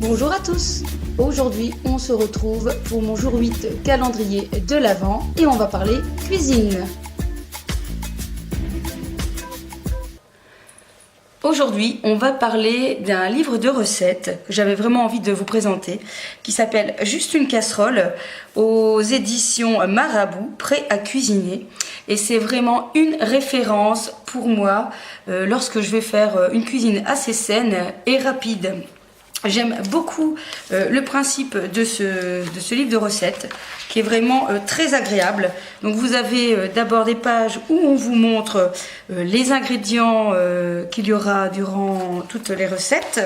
Bonjour à tous. Aujourd'hui, on se retrouve pour mon jour 8 calendrier de l'Avent et on va parler cuisine. Aujourd'hui, on va parler d'un livre de recettes que j'avais vraiment envie de vous présenter, qui s'appelle Juste une casserole, aux éditions Marabout, prêt à cuisiner. Et c'est vraiment une référence pour moi lorsque je vais faire une cuisine assez saine et rapide. J'aime beaucoup le principe de ce livre de recettes qui est vraiment très agréable. Donc vous avez d'abord des pages où on vous montre les ingrédients qu'il y aura durant toutes les recettes.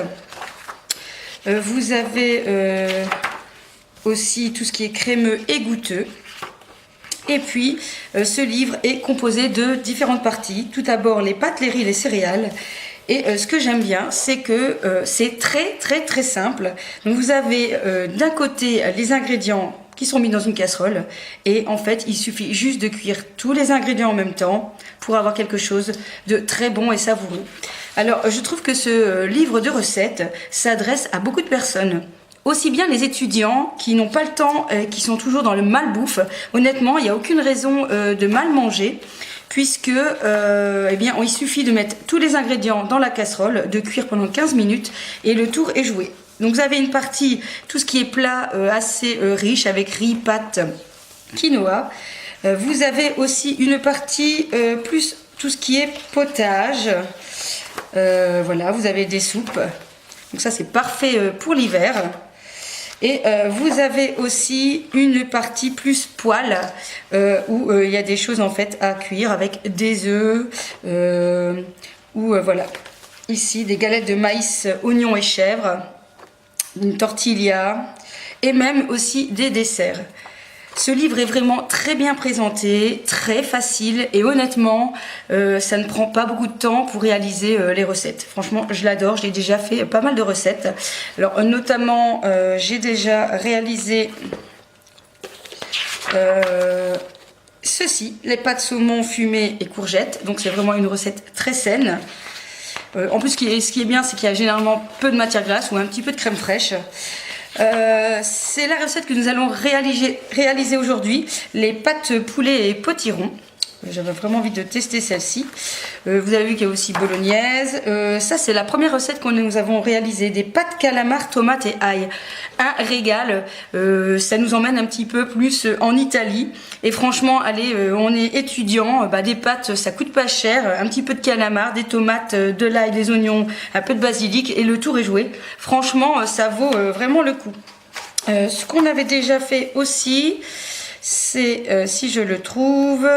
Vous avez aussi tout ce qui est crémeux et goûteux. Et puis ce livre est composé de différentes parties. Tout d'abord les pâtes, les riz, les céréales. Et ce que j'aime bien, c'est que c'est très simple. Donc vous avez d'un côté les ingrédients qui sont mis dans une casserole. Et en fait, il suffit juste de cuire tous les ingrédients en même temps pour avoir quelque chose de très bon et savoureux. Alors, je trouve que ce livre de recettes s'adresse à beaucoup de personnes. Aussi bien les étudiants qui n'ont pas le temps, qui sont toujours dans le malbouffe. Honnêtement, il n'y a aucune raison de mal manger. Puisque eh bien, il suffit de mettre tous les ingrédients dans la casserole, de cuire pendant 15 minutes et le tour est joué. Donc vous avez une partie, tout ce qui est plat assez riche avec riz, pâtes, quinoa. Vous avez aussi une partie plus tout ce qui est potage. Voilà, vous avez des soupes. Donc ça c'est parfait pour l'hiver. Et vous avez aussi une partie plus poêle où il y a des choses en fait à cuire avec des œufs ou voilà. Ici des galettes de maïs, oignons et chèvre, une tortilla et même aussi des desserts. Ce livre est vraiment très bien présenté, très facile et honnêtement, ça ne prend pas beaucoup de temps pour réaliser les recettes. Franchement, je l'adore, j'ai déjà fait pas mal de recettes. Alors notamment, j'ai déjà réalisé ceci, les pâtes saumon fumées et courgettes. Donc c'est vraiment une recette très saine. En plus, ce qui est bien, c'est qu'il y a généralement peu de matière grasse ou un petit peu de crème fraîche. C'est la recette que nous allons réaliser aujourd'hui, les pâtes poulet et potiron. J'avais vraiment envie de tester celle-ci. Vous avez vu qu'il y a aussi bolognaise. Ça, c'est la première recette que nous avons réalisée, des pâtes calamar, tomates et ail. Un régal. Ça nous emmène un petit peu plus en Italie. Et franchement, allez, on est étudiant. Des pâtes, ça coûte pas cher. Un petit peu de calamar, des tomates, de l'ail, des oignons, un peu de basilic et le tour est joué. Franchement, ça vaut vraiment le coup. Ce qu'on avait déjà fait aussi, c'est, si je le trouve...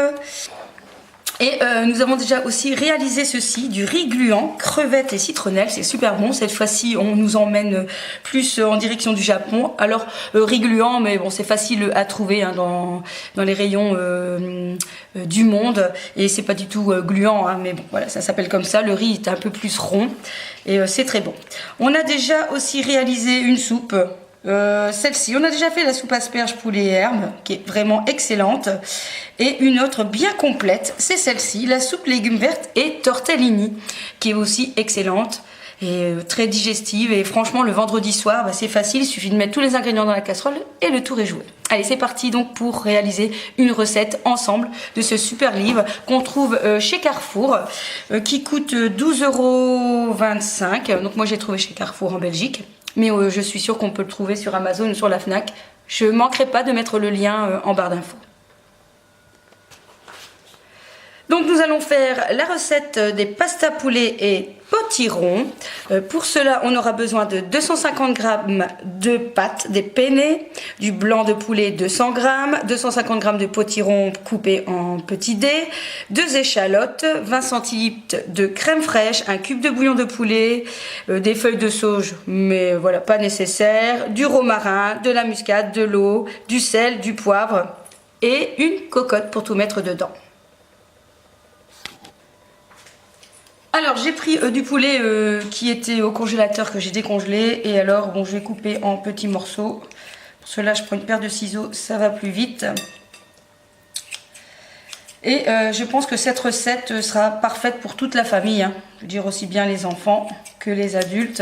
Et nous avons déjà aussi réalisé ceci, du riz gluant, crevettes et citronnelle, c'est super bon. Cette fois-ci, on nous emmène plus en direction du Japon. Alors, riz gluant, mais bon, c'est facile à trouver hein, dans les rayons du monde. Et c'est pas du tout gluant, hein, mais bon, voilà, ça s'appelle comme ça. Le riz est un peu plus rond et c'est très bon. On a déjà aussi réalisé une soupe. Celle-ci, on a déjà fait la soupe asperges poulet et herbes qui est vraiment excellente et une autre bien complète, c'est celle-ci, la soupe légumes vertes et tortellini qui est aussi excellente et très digestive et franchement le vendredi soir c'est facile, il suffit de mettre tous les ingrédients dans la casserole et le tour est joué. Allez, c'est parti donc pour réaliser une recette ensemble de ce super livre qu'on trouve chez Carrefour qui coûte 12,25 €. Donc moi j'ai trouvé chez Carrefour en Belgique. Mais je suis sûre qu'on peut le trouver sur Amazon ou sur la Fnac. Je ne manquerai pas de mettre le lien en barre d'infos. Donc nous allons faire la recette des pastas poulet et potiron. Pour cela, on aura besoin de 250 g de pâtes, des penne, du blanc de poulet 200 g, 250 g de potiron coupé en petits dés, 2 échalotes, 20 centilitres de crème fraîche, un cube de bouillon de poulet, des feuilles de sauge, mais voilà, pas nécessaire, du romarin, de la muscade, de l'eau, du sel, du poivre et une cocotte pour tout mettre dedans. Alors j'ai pris du poulet qui était au congélateur que j'ai décongelé et alors bon je vais couper en petits morceaux. Pour cela je prends une paire de ciseaux, ça va plus vite. Et je pense que cette recette sera parfaite pour toute la famille, hein. Je veux dire aussi bien les enfants que les adultes.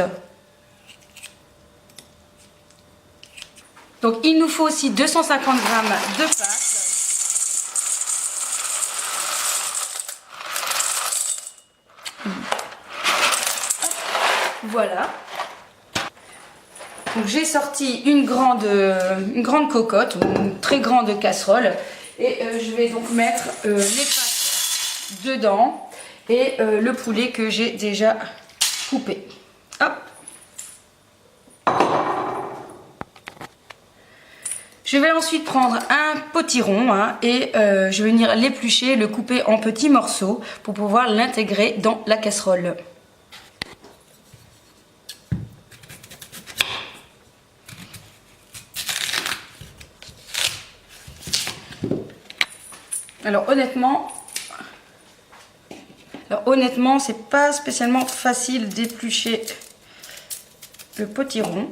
Donc il nous faut aussi 250 g de pâte. Voilà. Donc j'ai sorti une grande cocotte, une très grande casserole. Et je vais donc mettre les pâtes dedans et le poulet que j'ai déjà coupé. Hop. Je vais ensuite prendre un potiron et je vais venir l'éplucher, le couper en petits morceaux pour pouvoir l'intégrer dans la casserole. Alors honnêtement, c'est pas spécialement facile d'éplucher le potiron.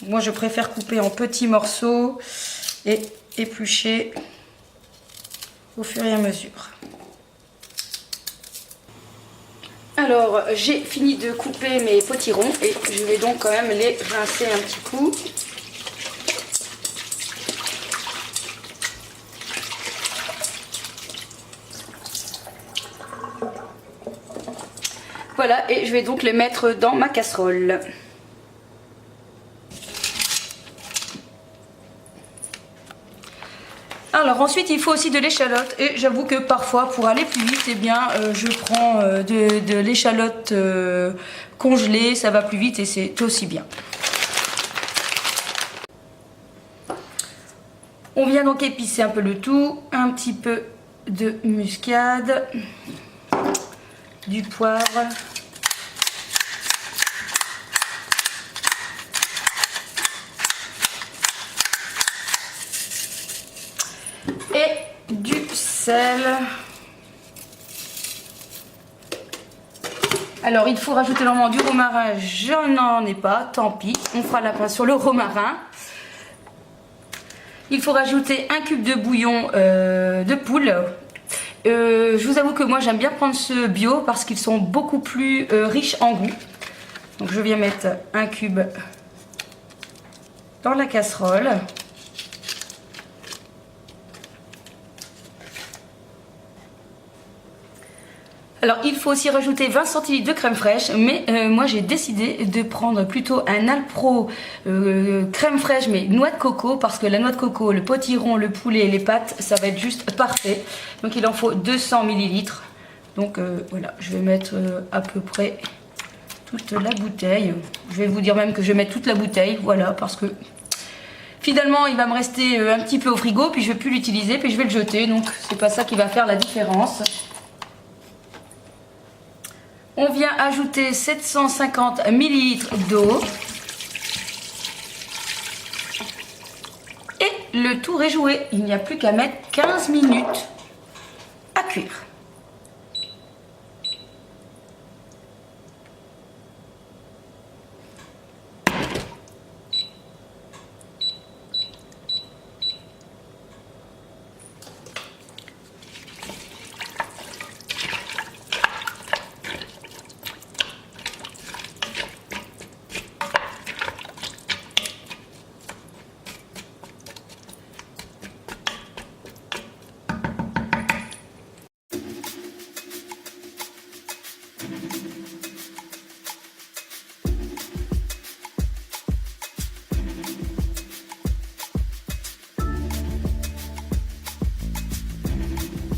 Moi, je préfère couper en petits morceaux et éplucher au fur et à mesure. Alors, j'ai fini de couper mes potirons et je vais donc quand même les rincer un petit coup. Voilà, et je vais donc les mettre dans ma casserole. Alors ensuite il faut aussi de l'échalote et j'avoue que parfois pour aller plus vite eh bien je prends de l'échalote congelée, ça va plus vite et c'est aussi bien. On vient donc épicer un peu le tout, un petit peu de muscade, du poivre, et du sel. Alors il faut rajouter normalement du romarin, je n'en ai pas, tant pis, on fera la place sur le romarin. Il faut rajouter un cube de bouillon de poule. Je vous avoue que moi j'aime bien prendre ce bio parce qu'ils sont beaucoup plus riches en goût. Donc je viens mettre un cube dans la casserole. Alors il faut aussi rajouter 20 centilitres de crème fraîche, mais moi j'ai décidé de prendre plutôt un Alpro crème fraîche mais noix de coco, parce que la noix de coco, le potiron, le poulet et les pâtes, ça va être juste parfait. Donc il en faut 200 ml. Donc voilà, je vais mettre à peu près toute la bouteille. Je vais vous dire même que je vais mettre toute la bouteille, voilà, parce que finalement il va me rester un petit peu au frigo, puis je vais plus l'utiliser, puis je vais le jeter, donc c'est pas ça qui va faire la différence. On vient ajouter 750 ml d'eau. Et le tour est joué. Il n'y a plus qu'à mettre 15 minutes à cuire.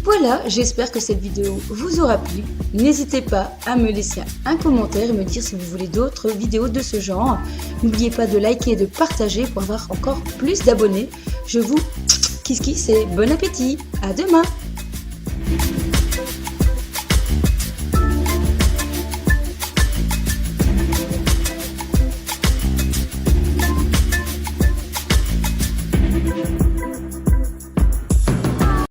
Voilà, j'espère que cette vidéo vous aura plu. N'hésitez pas à me laisser un commentaire et me dire si vous voulez d'autres vidéos de ce genre. N'oubliez pas de liker et de partager pour avoir encore plus d'abonnés. Je vous kiss et bon appétit. À demain.